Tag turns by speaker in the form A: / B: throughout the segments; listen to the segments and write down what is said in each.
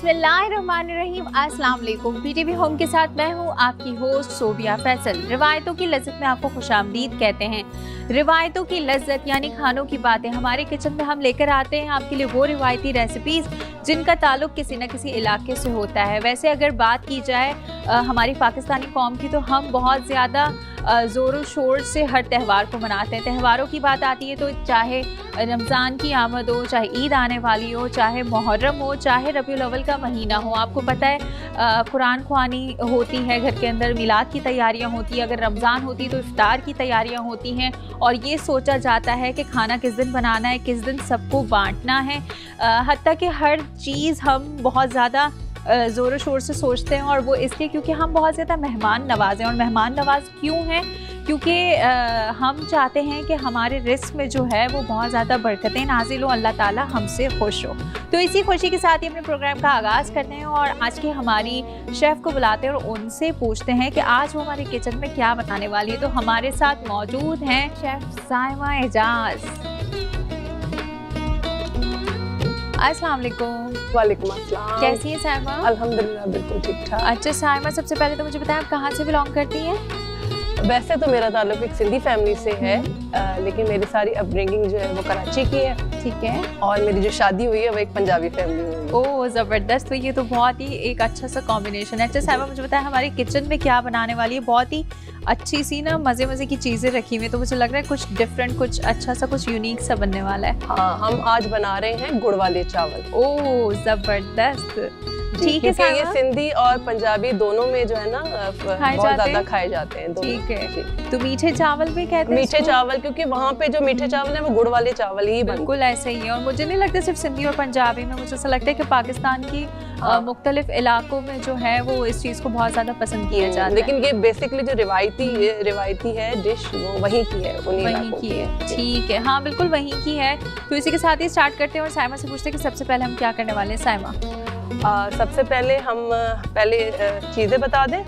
A: बिस्मिल्लाहिर्रहमानिर्रहीम। अस्सलाम वालेकुम। पीटीवी होम के साथ मैं हूँ आपकी होस्ट सोबिया फैसल। रिवायतों की लज्जत में आपको खुशामदीद कहते हैं। रिवायतों की लज्जत यानी खानों की बातें हमारे किचन में हम लेकर आते हैं आपके लिए वो रिवायती रेसिपीज़ जिनका ताल्लुक किसी न किसी इलाके से होता है। वैसे अगर बात की जाए हमारी पाकिस्तानी कौम की तो हम बहुत ज़्यादा ज़ोर शोर से हर त्यौहार को मनाते हैं। त्यौहारों की बात आती है तो चाहे रमज़ान की आमद हो, चाहे ईद आने वाली हो, चाहे मुहर्रम हो, चाहे रबीउल अव्वल का महीना हो, आपको पता है कुरान ख्वानी होती है घर के अंदर, मिलाद की तैयारियां होती है, अगर रमज़ान होती है तो इफ्तार की तैयारियां होती हैं और ये सोचा जाता है कि खाना किस दिन बनाना है, किस दिन सबको बांटना है। हत्ता कि हर चीज़ हम बहुत ज़्यादा ज़ोर शोर से सोचते हैं और वो इसलिए क्योंकि हम बहुत ज़्यादा मेहमान नवाज हैं। और मेहमान नवाज क्यों हैं? क्योंकि हम चाहते हैं कि हमारे रिस्क में जो है वो बहुत ज़्यादा बरकतें नाजिल हो, अल्लाह ताला हमसे खुश हो। तो इसी खुशी के साथ ही अपने प्रोग्राम का आगाज़ करते हैं और आज की हमारी शेफ़ को बुलाते हैं और उनसे पूछते हैं कि आज वो हमारे किचन में क्या बनाने वाली है। तो हमारे साथ मौजूद हैं शेफ़ साइमा एजाज। अस्सलाम वालेकुम।
B: वालेकुम अस्सलाम।
A: कैसी हैं साइमा?
B: अल्हम्दुलिल्लाह बिल्कुल ठीक ठाक।
A: अच्छा साइमा, सबसे पहले तो मुझे बताएं आप कहाँ से बिलोंग करती हैं?
B: वैसे तो मेरा ताल्लुक एक सिंधी फैमिली से है, लेकिन मेरी सारी अपब्रिंगिंग जो है वो कराची की है।
A: ठीक है।
B: और मेरी जो शादी हुई है वो एक पंजाबी फैमिली में हुई है।
A: ओह ज़बरदस्त। तो ये तो बहुत ही एक अच्छा सा कॉम्बिनेशन है। अच्छा साइमा, मुझे बताएं हमारे किचन में क्या बनाने वाली है? बहुत ही अच्छी सी ना मज़े मज़े की चीज़ें रखी हुई हैं, तो मुझे लग रहा है कुछ डिफरेंट, कुछ अच्छा सा, कुछ यूनिक सा बनने वाला है।
B: हाँ, हम आज बना रहे हैं गुड़ वाले चावल।
A: ओह ज़बरदस्त। ठीक है,
B: ये सिंधी और पंजाबी दोनों में जो है ना बहुत ज्यादा खाए जाते हैं।
A: ठीक है। तो मीठे चावल भी कहते हैं?
B: मीठे चावल, क्योंकि वहाँ पे जो मीठे चावल है वो गुड़ वाले चावल ही
A: बिल्कुल ऐसे ही है। और मुझे नहीं लगता सिर्फ सिंधी और पंजाबी में, मुझे ऐसा लगता है कि पाकिस्तान की मुख्तलिफ इलाकों में जो है वो इस चीज़ को बहुत ज़्यादा पसंद किया जाता है।
B: लेकिन ये बेसिकली जो रिवायती है डिश वो वहीं की है, वहीं
A: की है। ठीक है, हाँ बिल्कुल वहीं की है। तो इसी के साथ ही स्टार्ट करते हैं और साइमा से पूछते हैं कि सबसे पहले हम क्या करने वाले हैं। साइमा,
B: सबसे पहले हम चीज़ें बता दें।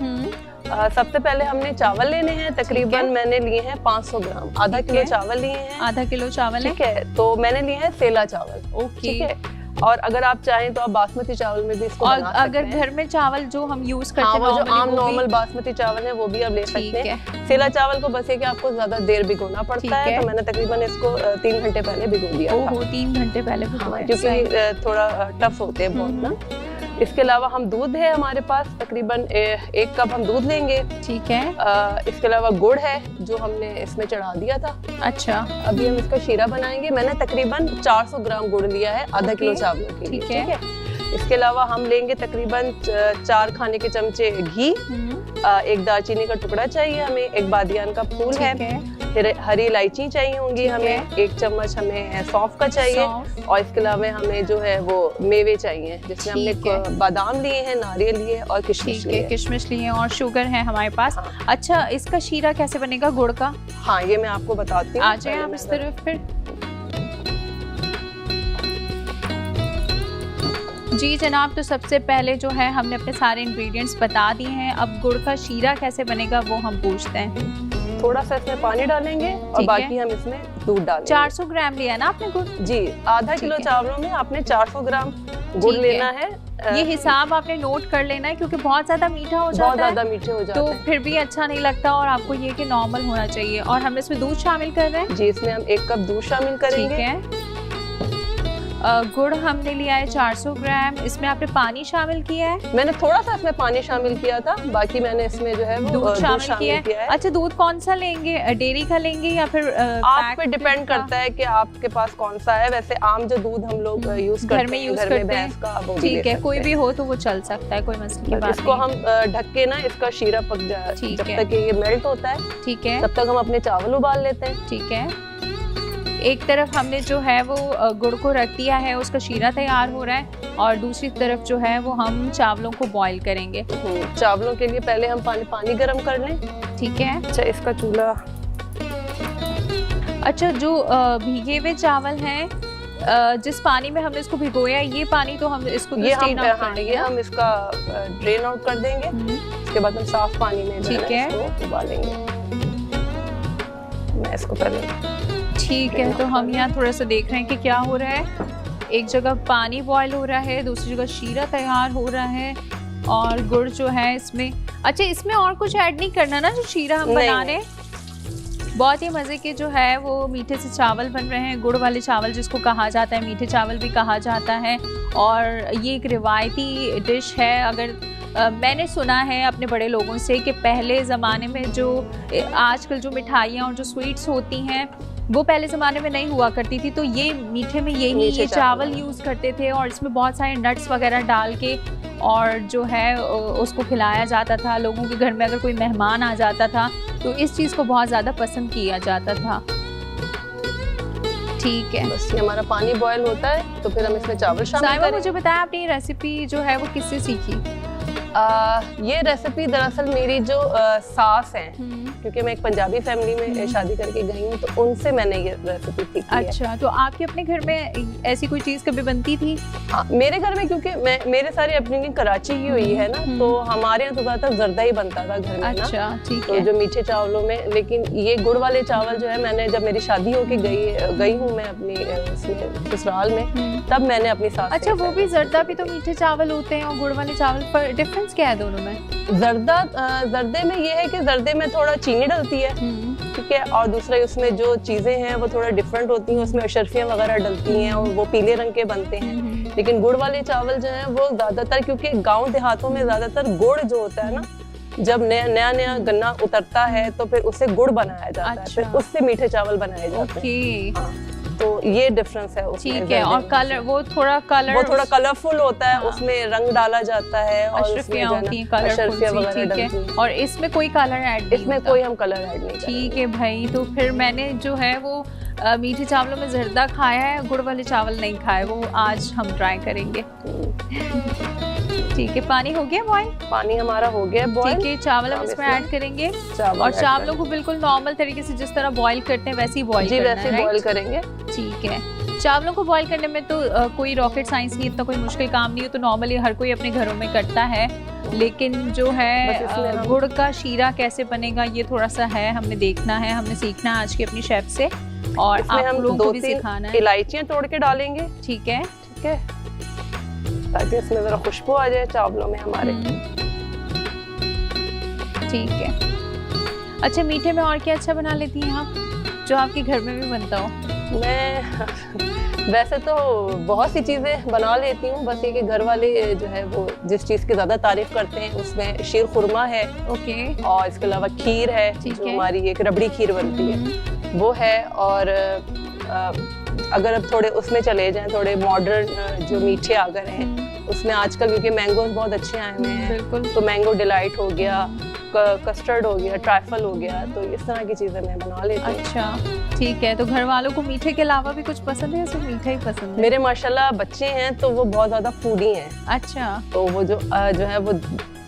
B: सबसे पहले हमने चावल लेने हैं। तकरीबन मैंने लिए हैं 500 ग्राम, आधा किलो चावल लिए हैं।
A: आधा किलो चावल है,
B: ठीक है। तो मैंने लिए हैं सेला चावल। ठीक है। और अगर आप चाहें तो आप बासमती चावल में भी इसको बना सकते हैं।
A: अगर घर में चावल जो हम यूज करते हैं,
B: वो जो आम नॉर्मल बासमती चावल है वो भी आप ले सकते हैं। सेला चावल को बस ये कि आपको ज्यादा देर भिगोना पड़ता है, तो मैंने तकरीबन इसको 3 घंटे पहले भिगो दिया था।
A: 3 घंटे पहले भिगोया,
B: क्योंकि थोड़ा टफ होते हैं बहुत ना। इसके अलावा हम दूध है हमारे पास, तकरीबन 1 कप हम दूध लेंगे। ठीक है। इसके अलावा गुड़ है जो हमने इसमें चढ़ा दिया था। अच्छा, अभी हम इसका शीरा बनाएंगे। मैंने तकरीबन 400 ग्राम गुड़ लिया है आधा किलो चावलों के लिए। ठीक है। इसके अलावा हम लेंगे तकरीबन 4 खाने के चमचे घी, 1 दालचीनी का टुकड़ा चाहिए हमें, 1 बादियान का फूल है, फिर हरी इलायची चाहिए होंगी हमें, 1 चम्मच हमें सौंफ का चाहिए, और इसके अलावा हमें जो है वो मेवे चाहिए, जिसमें हमने बादाम लिए हैं, नारियल लिए और किशमिश लिए और शुगर है हमारे पास। अच्छा, इसका शीरा कैसे बनेगा गुड़ का? हाँ, ये मैं आपको बताती हूँ। आ जाए आप इस तरफ। फिर जी जनाब, तो सबसे पहले जो है हमने अपने सारे इंग्रेडिएंट्स बता दिए हैं। अब गुड़ का शीरा कैसे बनेगा वो हम पूछते हैं। थोड़ा सा इसमें पानी डालेंगे और बाकी हम इसमें दूध डालेंगे। 400 ग्राम लिया ना आपने गुड़? जी, आधा किलो चावलों में आपने 400 ग्राम गुड़ लेना है। ये हिसाब आपने नोट कर लेना है क्योंकि बहुत ज्यादा मीठा हो जाता है, बहुत ज्यादा मीठे हो जाते हैं तो फिर भी अच्छा नहीं लगता, और आपको ये कि नॉर्मल होना चाहिए। और हम इसमें दूध शामिल कर रहे हैं। जी, इसमें हम 1 कप दूध शामिल करेंगे। ठीक है। गुड़ हमने लिया है 400 ग्राम, इसमें आपने पानी शामिल किया है? मैंने थोड़ा सा इसमें पानी शामिल किया था, बाकी मैंने इसमें जो है वो दूध शामिल किया है। अच्छा, दूध कौन सा लेंगे? डेयरी का लेंगे या फिर आप पे डिपेंड करता है कि आपके पास कौन सा है। वैसे आम जो दूध हम लोग यूज करते हैं घर में भैंस का, वो भी ठीक है, कोई भी हो तो वो चल सकता है, कोई मसले की बात नहीं। इसको हम ढक के ना इसका शीरा पक जाए, जब तक ये मेल्ट होता है, ठीक है, तब तक हम अपने चावल उबाल लेते हैं। ठीक है। एक तरफ हमने जो है वो गुड़ को रख दिया है, उसका शीरा तैयार हो रहा है, और दूसरी तरफ जो है वो हम चावलों को बॉईल करेंगे। चावलों के लिए पहले हम पानी गर्म कर लें। ठीक है। अच्छा, इसका चूल्हा, अच्छा जो भीगे हुए चावल हैं, जिस पानी में हमने इसको भिगोया, ये पानी तो हम इसको ये हम इसका ड्रेन आउट कर देंगे। इसके बाद हम साफ पानी में ठीक है उबालेंगे। मैं इसको पहले ठीक है। तो हम यहाँ थोड़ा सा देख रहे हैं कि क्या हो रहा है। एक जगह पानी बॉयल हो रहा है, दूसरी जगह शीरा तैयार हो रहा है और गुड़ जो है इसमें। अच्छा, इसमें और कुछ ऐड नहीं करना ना जो शीरा हम बना रहे हैं? बहुत ही मज़े के जो है वो मीठे से चावल बन रहे हैं, गुड़ वाले चावल जिसको कहा जाता है, मीठे चावल भी कहा जाता है। और ये एक रिवायती डिश है। अगर मैंने सुना है अपने बड़े लोगों से कि पहले ज़माने में जो आजकल जो मिठाइयाँ और जो स्वीट्स होती हैं वो पहले ज़माने में नहीं हुआ करती थी, तो ये मीठे में ये चावल यूज़ करते थे और इसमें बहुत सारे नट्स वगैरह डाल के और जो है उसको खिलाया जाता था। लोगों के घर में अगर कोई मेहमान आ जाता था तो इस चीज़ को बहुत ज़्यादा पसंद किया जाता था। ठीक है,
C: बस ये हमारा पानी बॉयल होता है तो फिर हम इसमें चावल शामिल करेंगे।
B: मुझे बताया आपने ये रेसिपी जो है वो किससे सीखी?
C: ये रेसिपी दरअसल मेरी जो सास हैं, क्योंकि मैं एक पंजाबी फैमिली में शादी करके गई हूँ, तो उनसे मैंने ये रेसिपी सीखी है।
B: अच्छा, तो आपके अपने घर में ऐसी कोई चीज़ कभी बनती थी?
C: हाँ, मेरे घर में क्योंकि मेरे सारी अपनी कराची की हुई है ना, तो हमारे यहाँ तो ज़्यादातर जर्दा ही बनता था घर में।
B: अच्छा, ठीक
C: है। तो जो मीठे चावलों में, लेकिन ये गुड़ वाले चावल जो है मैंने जब मेरी शादी होके गई हूँ मैं अपनी ससुराल में, तब मैंने अपनी सास।
B: अच्छा, वो भी जर्दा भी तो मीठे चावल होते हैं और गुड़ वाले चावल पर डिफरेंस क्या है दोनों में?
C: जर्दे में ये है कि जर्दे में थोड़ा चीनी डलती है, ठीक है, और दूसरा उसमें जो चीजें हैं वो थोड़ा डिफरेंट होती हैं, उसमें अशरफियाँ वगैरह डलती हैं और वो पीले रंग के बनते हैं। लेकिन गुड़ वाले चावल जो है वो ज्यादातर, क्योंकि गांव देहातों में ज्यादातर गुड़ जो होता है ना, जब नया गन्ना उतरता है तो फिर उससे गुड़ बनाया जाता है, फिर उससे मीठे चावल बनाए जाते हैं। तो ये डिफरेंस है उसमें।
B: ठीक है, और कलर वो थोड़ा
C: कलरफुल होता है। हाँ। उसमें रंग डाला जाता है और
B: अशरफियाँ होती हैं, अशरफियाँ वगैरह डलती हैं। और इसमें कोई कलर ऐड नहीं,
C: इसमें कोई हम कलर ऐड नहीं।
B: ठीक है भाई, तो फिर मैंने जो है वो मीठे चावलों में जर्दा खाया है, गुड़ वाले चावल नहीं खाए, वो आज हम ट्राई करेंगे। ठीक है, पानी हो गया बॉयल?
C: पानी हमारा हो गया बॉयल।
B: ठीक है, चावल हम इसमें ऐड करेंगे और चावलों को बिल्कुल नॉर्मल तरीके से जिस तरह बॉईल करते हैं वैसे ही बॉईल करना है।
C: वैसे बॉईल करेंगे।
B: ठीक है, चावलों को बॉईल करने में तो कोई रॉकेट साइंस नहीं, इतना कोई मुश्किल काम नहीं है, तो नॉर्मली हर कोई अपने घरों में करता है। लेकिन जो है गुड़ का शीरा कैसे बनेगा ये थोड़ा सा है, हमने देखना है, हमने सीखना है आज की अपनी शेफ से, और आप लोगों को भी सिखाना है।
C: इलायचियाँ तोड़ के डालेंगे।
B: ठीक है,
C: ठीक है, ताकि इसमें जरा खुशबू आ जाए चावलों में हमारे।
B: ठीक है। अच्छा, मीठे में और क्या अच्छा बना लेती हैं आप जो आपके घर में भी बनता हो?
C: मैं वैसे तो बहुत सी चीज़ें बना लेती हूँ, बस ये कि घर वाले जो है वो जिस चीज़ की ज़्यादा तारीफ करते हैं उसमें शीर खुरमा है।
B: ओके।
C: और इसके अलावा खीर है, जो हमारी एक रबड़ी खीर बनती है वो है। और अगर अब थोड़े उसमें चले जाएं, थोड़े मॉडर्न जो मीठे आ गए हैं उसमें आजकल, क्योंकि मैंगोज बहुत अच्छे आए हुए हैं, तो मैंगो डिलाइट हो गया, कस्टर्ड हो गया, ट्राइफल हो गया, तो इस तरह की चीजें मैं बना लेती हूँ।
B: अच्छा, ठीक है। तो घर वालों को मीठे के अलावा भी कुछ पसंद है या सिर्फ मीठा ही पसंद है?
C: मेरे माशाल्लाह बच्चे हैं तो वो बहुत ज्यादा फूडी हैं।
B: अच्छा।
C: तो वो जो है वो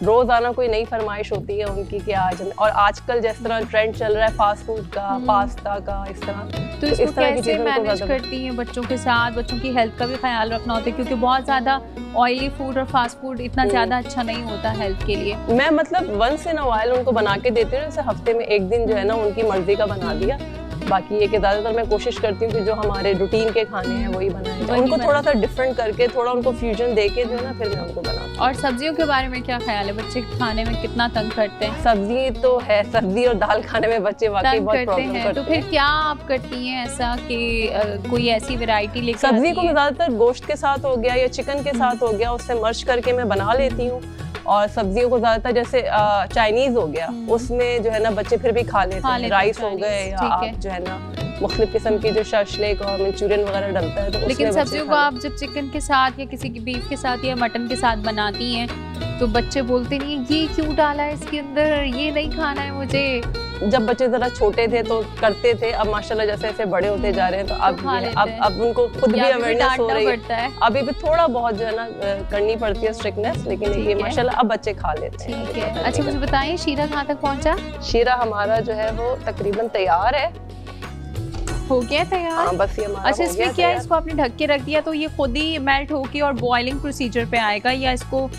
C: रोजाना कोई नई फरमाइश होती है उनकी कि आज, और आजकल जिस तरह ट्रेंड चल रहा है फास्ट फूड का, पास्ता का, इस तरह,
B: तो इसको कैसे मैनेज करती हैं बच्चों के साथ? बच्चों की हेल्थ का भी ख्याल रखना होता है क्योंकि बहुत ज्यादा ऑयली फूड और फास्ट फूड इतना ज्यादा अच्छा नहीं होता हेल्थ के लिए।
C: मैं मतलब वंस इन अ व्हाइल उनको बना के देती हूँ, जैसे हफ्ते में एक दिन जो है ना उनकी मर्जी का बना दिया। बाकी ये कि ज़्यादातर मैं कोशिश करती हूँ कि जो हमारे रूटीन के खाने हैं वही बनाए जाए, उनको थोड़ा सा डिफरेंट करके, थोड़ा उनको फ्यूजन देके जो है ना, फिर मैं उनको बनाती हूँ।
B: और सब्जियों के बारे में क्या ख्याल है? बच्चे खाने में कितना तंग करते हैं?
C: सब्जी तो है, सब्जी और दाल खाने में बच्चे वाकई बहुत प्रॉब्लम करते हैं।
B: तो फिर क्या आप करती हैं ऐसा कि कोई ऐसी वैरायटी लेकर?
C: सब्जी को मैं ज़्यादातर गोश्त के साथ हो गया या चिकन के साथ हो गया, उससे मर्ज करके मैं बना लेती हूँ। और सब्जियों को ज्यादातर जैसे चाइनीज हो गया, उसमें जो है ना बच्चे फिर भी खा लेते हैं। राइस हो गए या आप जो है ना मुख्तलिफ किस्म की जो शशलेक और मंचूरियन वगैरह डलता है, तो
B: लेकिन सब्जियों को आप जब चिकन के साथ या किसी की बीफ के साथ या मटन के साथ बनाती हैं तो बच्चे बोलते नहीं है ये क्यों डाला है इसके अंदर, ये नहीं खाना है मुझे।
C: जब बच्चे जरा छोटे थे तो करते थे, अब माशाल्लाह जैसे जैसे बड़े होते जा रहे हैं तो अब उनको खुद भी अवेयरनेस हो रही है। अभी भी थोड़ा बहुत जो है ना करनी पड़ती है स्ट्रिक्टनेस, लेकिन ये माशाल्लाह अब बच्चे खा लेते हैं।
B: ठीक है। अच्छा, मुझे बताइए शीरा कहाँ तक पहुँचा?
C: शीरा हमारा जो है वो तकरीबन तैयार है,
B: हो गया तैयार।
C: हाँ बस ये हमारा
B: अच्छा,
C: हो
B: इसमें
C: गया
B: क्या है,
C: तैयार।
B: इसको आपने ढक के रख दिया तो ये खुद ही मेल्ट होके और बॉइलिंग प्रोसीजर पे आएगा, या इसको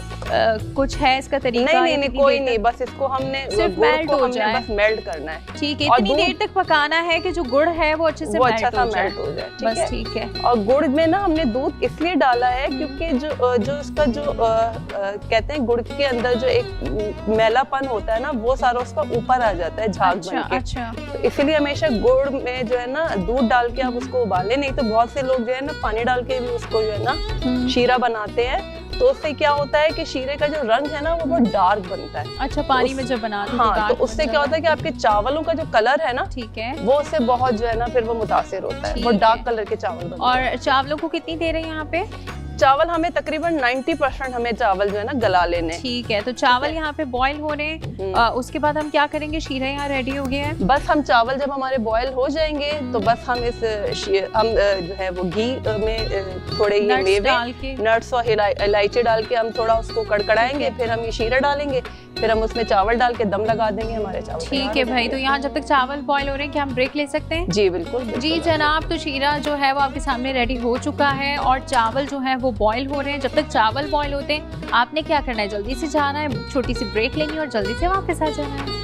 B: कुछ है इसका तरीका?
C: नहीं कोई नहीं, बस इसको हमने
B: सिर्फ
C: गुड़
B: मेल्ट
C: को
B: हो
C: हमने
B: जाए।
C: बस मेल्ट करना है।
B: ठीक है,
C: और
B: इतनी देर तक पकाना है कि जो गुड़ है वो अच्छे से
C: वो अच्छा सा
B: मेल्ट
C: मेल्ट हो जाए।
B: बस ठीक है।
C: और गुड़ में ना हमने दूध इसलिए डाला है क्योंकि जो इसका जो कहते हैं गुड़ के अंदर जो एक मैलापन होता है ना, वो सारा उसका ऊपर आ जाता है झाग बन के।
B: अच्छा।
C: तो इसीलिए हमेशा गुड़ में जो है ना दूध डाल के आप उसको उबाले, नहीं तो बहुत से लोग जो है ना पानी डाल के भी उसको जो है ना शीरा बनाते हैं। तो उससे क्या होता है कि शीरे का जो रंग है ना वो बहुत डार्क बनता है।
B: अच्छा, पानी में जब बनाते हैं
C: हाँ, तो उससे क्या होता है कि आपके चावलों का जो कलर है ना,
B: ठीक है,
C: वो उससे बहुत जो है ना फिर वो मुतासिर होता है, वो डार्क कलर के चावल बनते हैं।
B: और चावलों को कितनी देर है यहाँ पे?
C: चावल हमें तकरीबन 90% हमें चावल जो है ना गला लेने।
B: ठीक है, तो चावल यहाँ पे बॉईल हो रहे हैं। उसके बाद हम क्या करेंगे? शीरा यहाँ रेडी हो गया है।
C: बस हम चावल जब हमारे बॉईल हो जाएंगे तो बस हम हम जो है वो घी में थोड़े ये मेवे, नट्स और इलायची डाल के हम थोड़ा उसको कड़कड़ाएंगे, फिर हम ये शीरा डालेंगे, फिर हम उसमें चावल डाल के दम लगा देंगे, हमारे चावल।
B: ठीक है भाई, तो यहाँ जब तक चावल बॉईल हो रहे हैं क्या हम ब्रेक ले सकते हैं?
C: जी बिल्कुल।
B: जी जनाब, तो शीरा जो है वो आपके सामने रेडी हो चुका है और चावल जो है वो बॉईल हो रहे हैं। जब तक चावल बॉईल होते हैं आपने क्या करना है? जल्दी से जाना है, छोटी सी ब्रेक लेनी है और जल्दी से वापस आ जाना है।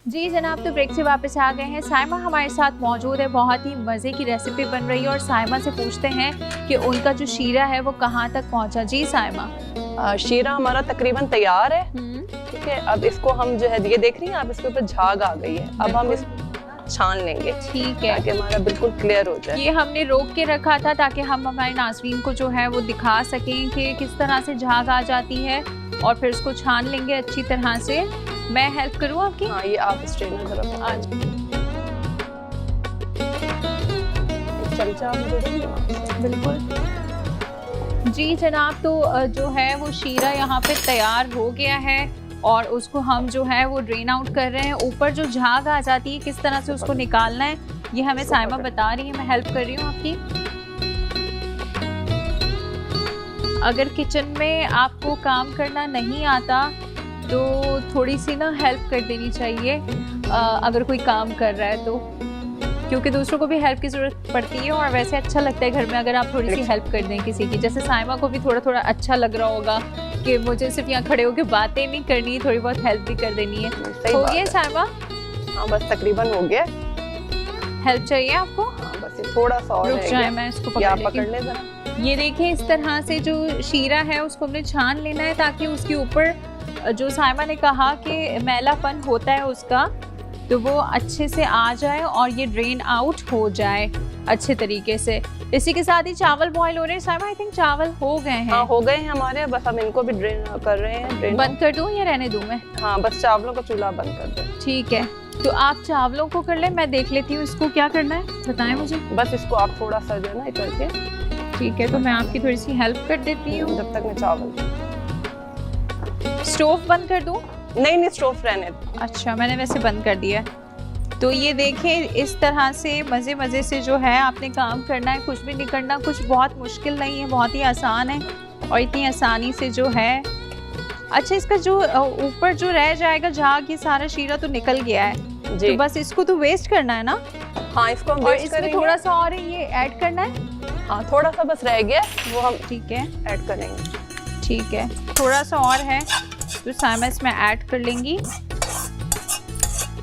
B: जी जनाब, तो ब्रेक से वापस आ गए हैं। साइमा हमारे साथ मौजूद है, बहुत ही मज़े की रेसिपी बन रही है और साइमा से पूछते हैं कि उनका जो शीरा है वो कहाँ तक पहुँचा। जी साइमा।
C: शीरा हमारा तकरीबन तैयार है। ठीक है, अब इसको हम जो है ये देख रही हैं आप, इसके ऊपर झाग आ गई है, अब हम इसको छान लेंगे।
B: ठीक है,
C: ताकि हमारा बिल्कुल क्लियर हो जाए।
B: ये हमने रोक के रखा था ताकि हम हमारे नाज़रीन को जो है वो दिखा सकें कि किस तरह से झाग आ जाती है, और फिर उसको छान लेंगे अच्छी तरह से। मैं हेल्प करूँ आपकी?
C: हाँ, ये आप स्ट्रेनर जरा आज चमचा मुझे देंगे।
B: बिल्कुल जी जनाब, तो जो है वो शीरा यहाँ पे तैयार हो गया है और उसको हम जो है वो ड्रेन आउट कर रहे हैं। ऊपर जो झाग आ जाती है किस तरह से उसको निकालना है ये हमें साइमा बता रही है, मैं हेल्प कर रही हूँ आपकी। अगर किचन में आपको काम करना नहीं आता तो थोड़ी सी ना हेल्प कर देनी चाहिए अगर कोई काम कर रहा है तो, क्योंकि दूसरों को भी हेल्प की ज़रूरत पड़ती है और वैसे अच्छा लगता है घर में अगर आप थोड़ी सी हेल्प कर दें किसी की। जैसे साइमा को भी थोड़ा थोड़ा अच्छा लग रहा होगा कि मुझे सिर्फ यहाँ खड़े होकर बातें नहीं करनी, थोड़ी बहुत हेल्प भी कर देनी है। हो गया साइमा?
C: हाँ बस तकरीबन हो गया।
B: हेल्प चाहिए आपको?
C: हाँ बस ये थोड़ा सा और
B: रुक जाए, मैं इसको पकड़
C: ले जरा।
B: ये देखिए, इस तरह से जो शीरा है उसको हमने छान लेना है ताकि उसके ऊपर जो साइमा ने कहा कि मैलापन होता है उसका, तो वो अच्छे से आ जाए और ये ड्रेन आउट हो जाए अच्छे तरीके से। इसी के साथ ही चावल बॉईल हो रहे हैं। साइमा, आई थिंक चावल हो गए हैं।
C: हाँ हो गए हैं हमारे, बस हम इनको भी ड्रेन कर रहे हैं।
B: बंद कर दूं या रहने दूं मैं?
C: हाँ बस चावलों का चूल्हा बंद कर दो।
B: ठीक है, तो आप चावलों को कर लें, मैं देख लेती हूँ इसको क्या करना है, बताएं मुझे।
C: बस इसको आप थोड़ा सा जो है ना करके।
B: ठीक है, तो मैं आपकी थोड़ी सी हेल्प कर देती हूँ
C: जब तक मैं चावल।
B: स्टोव बंद कर दूं?
C: नहीं स्टोव रहने।
B: अच्छा, मैंने वैसे बंद कर दिया। तो ये देखें, इस तरह से मज़े मज़े से जो है आपने काम करना है, कुछ भी नहीं करना, कुछ बहुत मुश्किल नहीं है, बहुत ही आसान है और इतनी आसानी से जो है। अच्छा, इसका जो ऊपर जो रह जाएगा झाग, ये सारा शीरा तो निकल गया है जी। तो बस इसको तो वेस्ट करना है ना?
C: हाँ, इसको हम वेस्ट करेंगे।
B: थोड़ा सा और ये ऐड करना है।
C: हाँ, थोड़ा सा बस रह गया, वो हम
B: ठीक है
C: ऐड करेंगे।
B: ठीक है, थोड़ा सा और है तो साइमा इसमें ऐड कर लेंगी।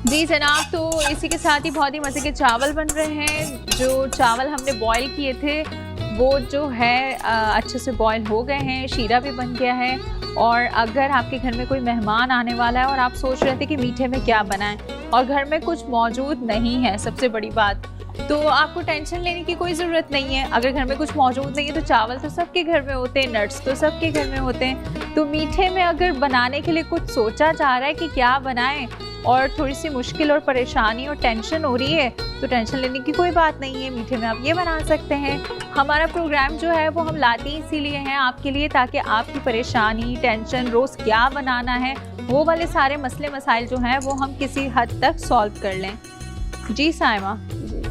B: जी जनाब, तो इसी के साथ ही बहुत ही मज़े के चावल बन रहे हैं। जो चावल हमने बॉईल किए थे वो जो है अच्छे से बॉईल हो गए हैं, शीरा भी बन गया है। और अगर आपके घर में कोई मेहमान आने वाला है और आप सोच रहे थे कि मीठे में क्या बनाएं और घर में कुछ मौजूद नहीं है, सबसे बड़ी बात, तो आपको टेंशन लेने की कोई ज़रूरत नहीं है। अगर घर में कुछ मौजूद नहीं है तो चावल तो सबके घर में होते हैं, नट्स तो सबके घर में होते हैं। तो मीठे में अगर बनाने के लिए कुछ सोचा जा रहा है कि क्या बनाएं और थोड़ी सी मुश्किल और परेशानी और टेंशन हो रही है, तो टेंशन लेने की कोई बात नहीं है। मीठे में आप ये बना सकते हैं। हमारा प्रोग्राम जो है वो हम लाते इसीलिए हैं आपके लिए, ताकि आपकी परेशानी, टेंशन, रोज़ क्या बनाना है, वो वाले सारे मसले मसाइल जो हैं वो हम किसी हद तक सॉल्व कर लें। जी साइमा।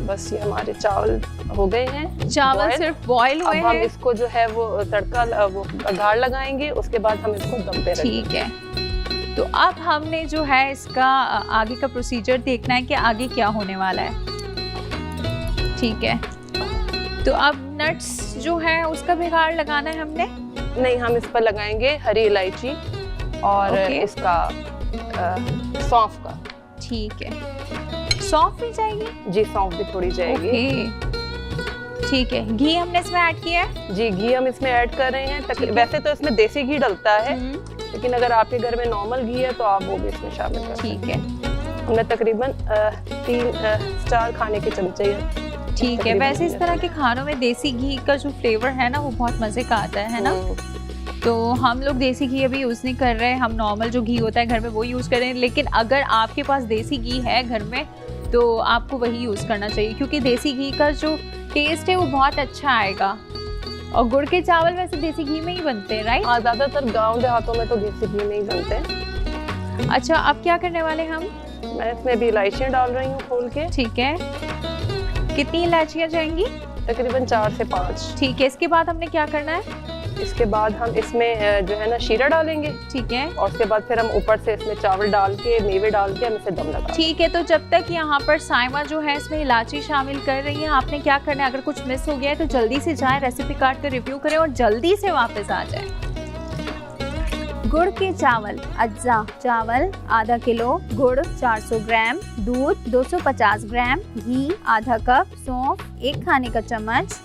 C: बस ये हमारे चावल हो गए हैं
B: चावल
C: boil।
B: सिर्फ बॉईल हुए
C: अब हम
B: हैं।
C: इसको जो है वो तड़का वो अगाड़ लगाएंगे, उसके बाद हम इसको दम पे रखेंगे।
B: ठीक है, तो अब हमने जो है इसका आगे का प्रोसीजर देखना है कि आगे क्या होने वाला है। ठीक है, तो अब नट्स जो है उसका बिगाड़ लगाना है हमने।
C: नहीं, हम इस पर लगाएंगे हरी इलायची और इसका सौंफ का।
B: ठीक है, सौंफ भी चाहिए?
C: जी, सौंफ भी थोड़ी जाएगी।
B: ठीक है, घी हमने इसमें ऐड किया है?
C: जी, घी हम इसमें ऐड कर रहे हैं। वैसे तो इसमें देसी घी डलता है, लेकिन अगर आपके घर में नॉर्मल घी है तो आप वो भी इसमें शामिल कर।
B: ठीक है,
C: हमने तकरीबन 3-4 खाने के चमचे।
B: ठीक है, वैसे इस तरह के खानों में देसी घी का जो फ्लेवर है ना वो बहुत मजे का आता है ना। तो हम लोग देसी घी अभी यूज़ नहीं कर रहे हैं, हम नॉर्मल जो घी होता है घर में वो यूज़ कर रहे हैं। लेकिन अगर आपके पास देसी घी है घर में तो आपको वही यूज़ करना चाहिए, क्योंकि देसी घी का जो टेस्ट है वो बहुत अच्छा आएगा। और गुड़ के चावल वैसे देसी घी में ही बनते हैं, राइट?
C: हाँ, ज़्यादातर गांव देहातों में तो देसी घी में ही बनते हैं।
B: अच्छा, अब क्या करने वाले हम?
C: मैं इसमें भी इलायचियाँ डाल रही हूँ खोल के।
B: ठीक है, कितनी इलायचियाँ जाएंगी?
C: तकरीबन 4 से 5।
B: ठीक है, इसके बाद हमने क्या करना है?
C: इसके बाद हम इसमें जो है ना शीरा डालेंगे।
B: ठीक है,
C: और उसके बाद फिर हम ऊपर से इसमें चावल डाल के, मेवे डाल के हम इसे दम लगा।
B: ठीक है, तो जब तक यहाँ पर साइमा जो है इसमें इलायची शामिल कर रही है, आपने क्या करना है? अगर कुछ मिस हो गया है तो जल्दी से जाएं, रेसिपी कार्ड कर रिव्यू करें और जल्दी से वापस आ जाएं।
A: गुड़ के चावल अज्जा। चावल आधा किलो, गुड़ 400 ग्राम, दूध 250 ग्राम, घी आधा कप, सौंफ 1 खाने का चम्मच,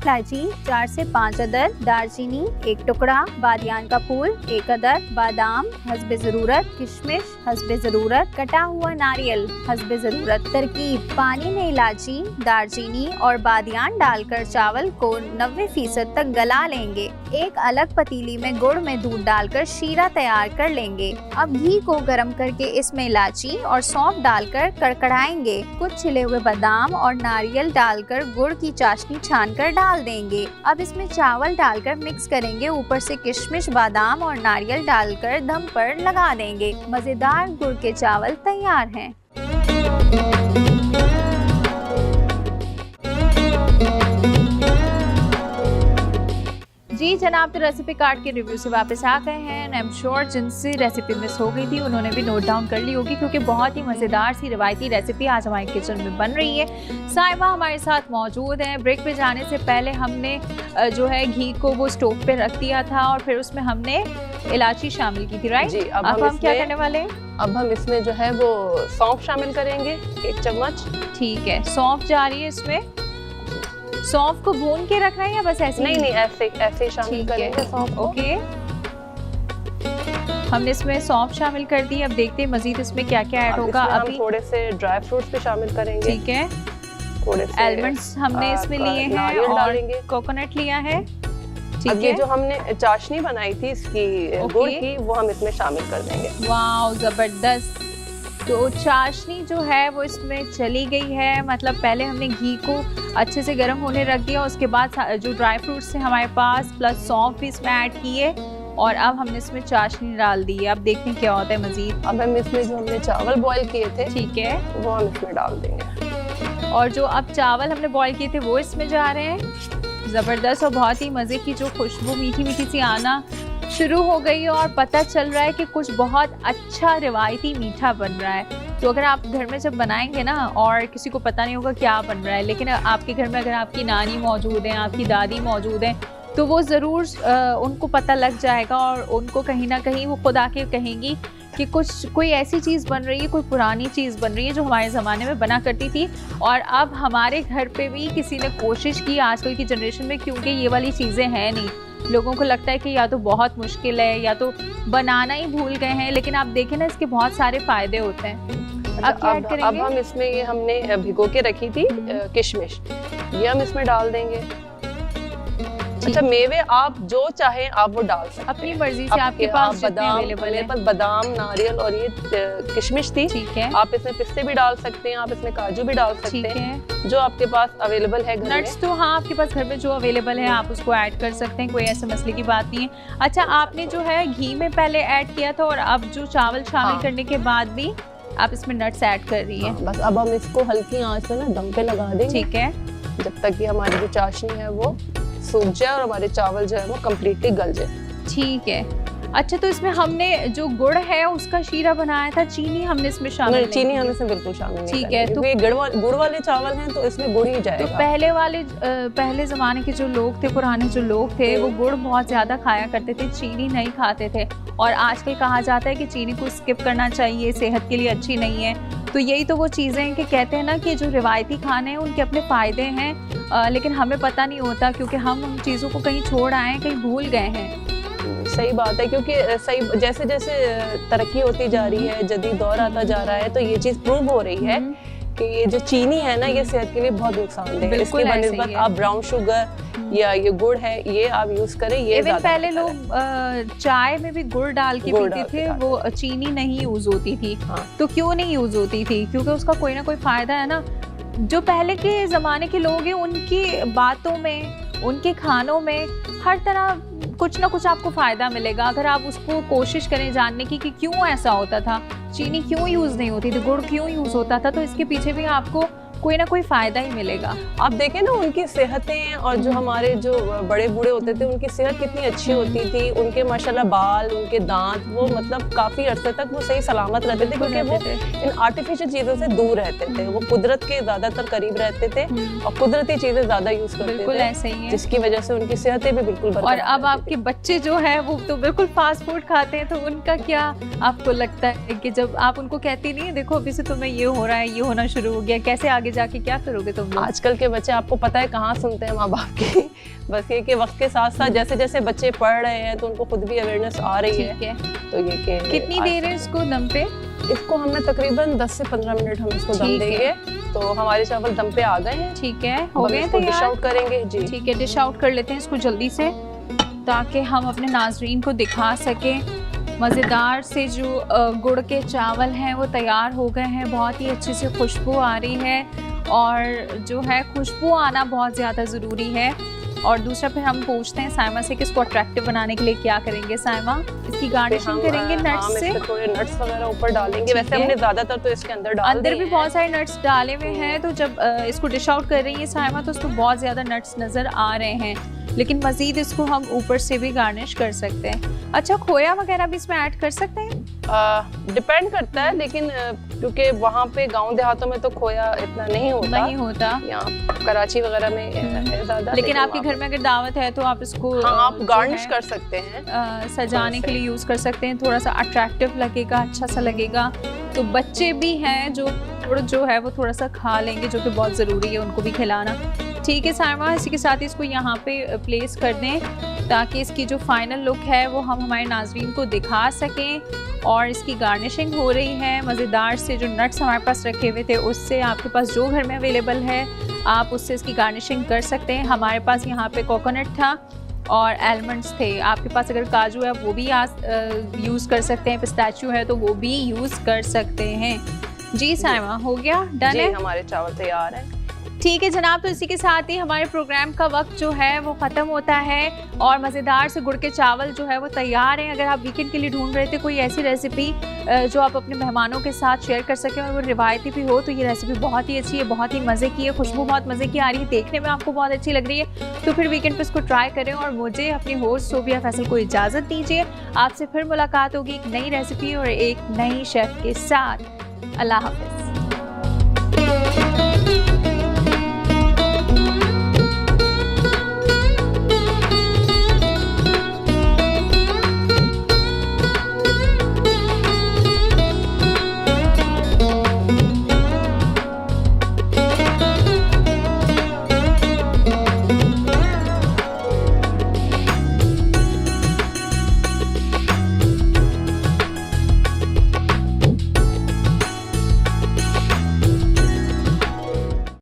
A: इलायची 4 से 5 अदद, दालचीनी 1 टुकड़ा, बादियान का फूल 1 अदद, बादाम हस्बे ज़रूरत, किशमिश हस्बे ज़रूरत, कटा हुआ नारियल हस्बे ज़रूरत। तरकीब: पानी में इलायची, दालचीनी और बादियान डालकर चावल को 90% तक गला लेंगे। एक अलग पतीली में गुड़ में दूध डालकर शीरा तैयार कर लेंगे। अब घी को गर्म करके इसमें इलायची और सौंफ डालकर कड़कड़ाएंगे। कुछ छिले हुए बादाम और नारियल डालकर गुड़ की चाशनी छानकर डाल देंगे। अब इसमें चावल डालकर मिक्स करेंगे। ऊपर से किशमिश, बादाम और नारियल डालकर दम पर लगा देंगे। मजेदार गुड़ के चावल तैयार हैं। जी जनाब, तो रेसिपी कार्ड के रिव्यू से वापस आ गए हैं। आई एम श्योर जिनसे रेसिपी मिस हो गई थी उन्होंने भी नोट डाउन कर ली होगी, क्योंकि बहुत ही मज़ेदार सी रिवायती रेसिपी आज हमारे किचन में बन रही है। साइमा हमारे साथ मौजूद हैं। ब्रेक पे जाने से पहले हमने जो है घी को वो स्टोव पे रख दिया था और फिर उसमें हमने इलायची शामिल की थी, राइट?
C: जी,
B: अब हम क्या करने वाले हैं?
C: अब हम इसमें जो है वो सौंफ शामिल करेंगे 1 चम्मच।
B: ठीक है, सौंफ जा रही है इसमें। सौंफ को भून के रखना है या बस ऐसे?
C: नहीं, ऐसे शामिल करेंगे सौंफ।
B: ओके, हमने इसमें सौंफ शामिल कर दी। अब देखते हैं मजीद इसमें क्या क्या ऐड होगा। अभी
C: थोड़े से ड्राई फ्रूट्स भी शामिल करेंगे।
B: ठीक है,
C: थोड़े से
B: आलमंड्स हमने इसमें लिए हैं और कोकोनट लिया है।
C: अब ये जो हमने चाशनी बनाई थी इसकी गुड़ की, वो हम इसमें शामिल कर देंगे।
B: वाओ, जबरदस्त। तो चाशनी जो है वो इसमें चली गई है, मतलब पहले हमने घी को अच्छे से गर्म होने रख दिया, उसके बाद जो ड्राई फ्रूट्स थे हमारे पास प्लस सौंफ भी इसमें ऐड किए और अब हमने इसमें चाशनी डाल दी है। अब देखते हैं क्या होता है मजीद।
C: अब हम इसमें जो हमने चावल बॉईल किए थे,
B: ठीक है,
C: वो हम इसमें डाल देंगे।
B: और जो अब चावल हमने बॉईल किए थे वो इसमें जा रहे हैं। ज़बरदस्त, और बहुत ही मज़े की जो खुशबू मीठी मीठी सी आना शुरू हो गई है और पता चल रहा है कि कुछ बहुत अच्छा रिवायती मीठा बन रहा है। तो अगर आप घर में जब बनाएंगे ना और किसी को पता नहीं होगा क्या बन रहा है, लेकिन आपके घर में अगर आपकी नानी मौजूद है, आपकी दादी मौजूद है, तो वो ज़रूर उनको पता लग जाएगा और उनको कहीं ना कहीं वो खुद आके कहेंगी कि कोई ऐसी चीज़ बन रही है, कोई पुरानी चीज़ बन रही है जो हमारे ज़माने में बना करती थी और अब हमारे घर पे भी किसी ने कोशिश की आजकल की जनरेशन में, क्योंकि ये वाली चीज़ें हैं नहीं। लोगों को लगता है कि या तो बहुत मुश्किल है या तो बनाना ही भूल गए हैं, लेकिन आप देखें ना इसके बहुत सारे फ़ायदे होते हैं। अब क्या ऐड करेंगे?
C: अब हम इसमें ये हमने भिगो के रखी थी किशमिश, ये हम इसमें डाल देंगे। अच्छा, मेवे आप जो चाहें आप वो डाल सकते हैं
B: अपनी मर्जी से। आपके पास
C: बादाम, नारियल और ये किशमिश थी।
B: ठीक है,
C: आप इसमें पिस्ते भी डाल सकते हैं, आप इसमें काजू भी डाल सकते हैं, जो आपके पास अवेलेबल है घर में।
B: नट्स तो हाँ, आपके पास घर में जो अवेलेबल है आप उसको ऐड कर सकते हैं, कोई ऐसे मसले की बात नहीं है। अच्छा, आपने जो है घी में पहले ऐड किया था और अब जो चावल शामिल करने के बाद भी आप इसमें नट्स ऐड कर रही है।
C: बस अब हम इसको हल्की आंच पे ना दम पे लगा देंगे।
B: ठीक है,
C: जब तक कि हमारी जो चाशनी है वो सूख जाए और हमारे चावल जो है वो कम्प्लीटली गल जाए।
A: ठीक है। अच्छा, तो इसमें हमने जो गुड़ है उसका शीरा बनाया था, चीनी हमने इसमें शामिल नहीं
C: चीनी
A: की।
C: हम इसमें बिल्कुल शामिल नहीं
A: ठीक
C: करेंगे,
A: है, तो
C: क्योंकि गुड़ वाले चावल हैं तो इसमें गुड़ ही जाएगा।
A: तो पहले ज़माने के जो लोग थे, पुराने जो लोग थे, वो गुड़ बहुत ज़्यादा खाया करते थे, चीनी नहीं खाते थे। और आजकल कहा जाता है कि चीनी को स्किप करना चाहिए, सेहत के लिए अच्छी नहीं है। तो यही तो वो चीज़ें हैं कि कहते हैं ना कि जो रिवायती खाने हैं उनके अपने फ़ायदे हैं, लेकिन हमें पता नहीं होता क्योंकि हम उन चीज़ों को कहीं छोड़ आए हैं, कहीं भूल गए हैं।
C: सही बात है, क्योंकि सही जैसे जैसे तरक्की होती जा रही है, जदीद दौर आता जा रहा है, तो ये चीज़ प्रूव हो रही है कि ये जो चीनी है ना, ये सेहत के लिए बहुत नुकसानदेह है। इसके बनिस्बत आप ब्राउन शुगर या ये गुड़ है ये आप यूज करें। ये
A: इवन पहले लोग चाय में भी गुड़ डाल के पीते थे, वो चीनी नहीं यूज होती थी।
C: हाँ।
A: तो क्यों नहीं यूज होती थी? क्योंकि उसका कोई ना कोई फायदा है ना। जो पहले के जमाने के लोग हैं उनकी बातों में, उनके खानों में हर तरह कुछ ना कुछ आपको फायदा मिलेगा अगर आप उसको कोशिश करें जानने की कि क्यों ऐसा होता था, चीनी क्यों यूज नहीं होती थी, गुड़ क्यों यूज होता था। तो इसके पीछे भी आपको कोई ना कोई फायदा ही मिलेगा।
C: आप देखें ना उनकी सेहतें, और जो हमारे जो बड़े बूढ़े होते थे उनकी सेहत कितनी अच्छी होती थी, उनके माशाल्लाह बाल, उनके दांत, वो मतलब काफी अरसे तक वो सही सलामत रहते थे, क्योंकि वो इन आर्टिफिशियल चीजों से दूर रहते थे, वो कुदरत के ज्यादातर करीब रहते थे और कुदरती चीजें ज्यादा यूज करते थे।
A: बिल्कुल ऐसे ही है,
C: जिसकी वजह से उनकी सेहतें भी बिल्कुल बरकरार।
A: और अब आपके बच्चे जो है वो तो बिल्कुल फास्ट फूड खाते हैं, तो उनका क्या आपको लगता है कि जब आप उनको कहती नहीं है देखो अभी से तुम्हें ये हो रहा है, ये होना शुरू हो गया, कैसे आगे जाके क्या करोगे तुम लोग?
C: आजकल के बच्चे आपको पता है कहाँ सुनते हैं माँ बाप की। बस ये कि वक्त के साथ साथ जैसे जैसे बच्चे पढ़ रहे हैं तो उनको खुद भी अवेयरनेस आ रही है। तो ये कि
A: कितनी देर है इसको दम पे?
C: इसको हमने तकरीबन 10 से 15 मिनट हम इसको दम देंगे। तो हमारे चावल दम पे आ गए हैं।
A: ठीक है, हो गए
C: तो डिश आउट करेंगे जी।
A: ठीक है, डिश आउट कर लेते हैं इसको जल्दी से ताकि हम अपने नाजरीन को दिखा सकें। मज़ेदार से जो गुड़ के चावल हैं वो तैयार हो गए हैं, बहुत ही अच्छी से खुशबू आ रही है, और जो है खुशबू आना बहुत ज़्यादा ज़रूरी है। और दूसरा फिर हम पूछते हैं साइमा से कि इसको अट्रैक्टिव बनाने के लिए क्या करेंगे। साइमा, इसकी गार्निशिंग करेंगे नट्स से?
C: थोड़े नट्स वगैरह ऊपर डालेंगे। वैसे हमने ज़्यादातर तो इसके अंदर
A: भी बहुत सारे नट्स डाले हुए हैं। तो जब इसको डिश आउट कर रही है साइमा तो उसको बहुत ज़्यादा नट्स नज़र आ रहे हैं, लेकिन मज़ीद इसको हम ऊपर से भी गार्निश कर सकते हैं। अच्छा, खोया वगैरह भी इसमें ऐड कर सकते हैं?
C: डिपेंड करता है, लेकिन क्योंकि वहाँ पे गांव देहातों में तो खोया इतना नहीं होता। यहाँ कराची वगैरह में है ज़्यादा।
A: लेकिन आपके घर में अगर दावत है तो आप इसको
C: आप गार्निश कर सकते हैं,
A: सजाने के लिए यूज़ कर सकते हैं। थोड़ा सा अट्रैक्टिव लगेगा, अच्छा सा लगेगा। तो बच्चे भी हैं जो है वो थोड़ा सा खा लेंगे, जो कि बहुत ज़रूरी है उनको भी खिलाना। ठीक है साइमा, इसी के साथ ही इसको यहाँ पे प्लेस कर दें ताकि इसकी जो फाइनल लुक है वो हम हमारे नाजरीन को दिखा सकें। और इसकी गार्निशिंग हो रही है मज़ेदार से जो नट्स हमारे पास रखे हुए थे उससे, आपके पास जो घर में अवेलेबल है आप उससे इसकी गार्निशिंग कर सकते हैं। हमारे पास यहाँ पे कोकोनट था और आलमंड्स थे, आपके पास अगर काजू है वो भी यूज़ कर सकते हैं, पिस्ताचियो है तो वो भी यूज़ कर सकते हैं। जी साइमा, हो गया? डन है,
C: हमारे चावल तैयार हैं।
A: ठीक है जनाब, तो इसी के साथ ही हमारे प्रोग्राम का वक्त जो है वो ख़त्म होता है और मज़ेदार से गुड़ के चावल जो है वो तैयार हैं। अगर आप वीकेंड के लिए ढूंढ रहे थे कोई ऐसी रेसिपी जो आप अपने मेहमानों के साथ शेयर कर सकें और वो रिवायती भी हो, तो ये रेसिपी बहुत ही अच्छी है, बहुत ही मज़े की है, खुशबू बहुत मज़े की आ रही है, देखने में आपको बहुत अच्छी लग रही है। तो फिर वीकेंड पर इसको ट्राई करें और मुझे अपनी होस्ट सोबिया फैसल को इजाज़त दीजिए। आपसे फिर मुलाकात होगी एक नई रेसिपी और एक नई शेफ़ के साथ। अल्लाह हाफ़िज़।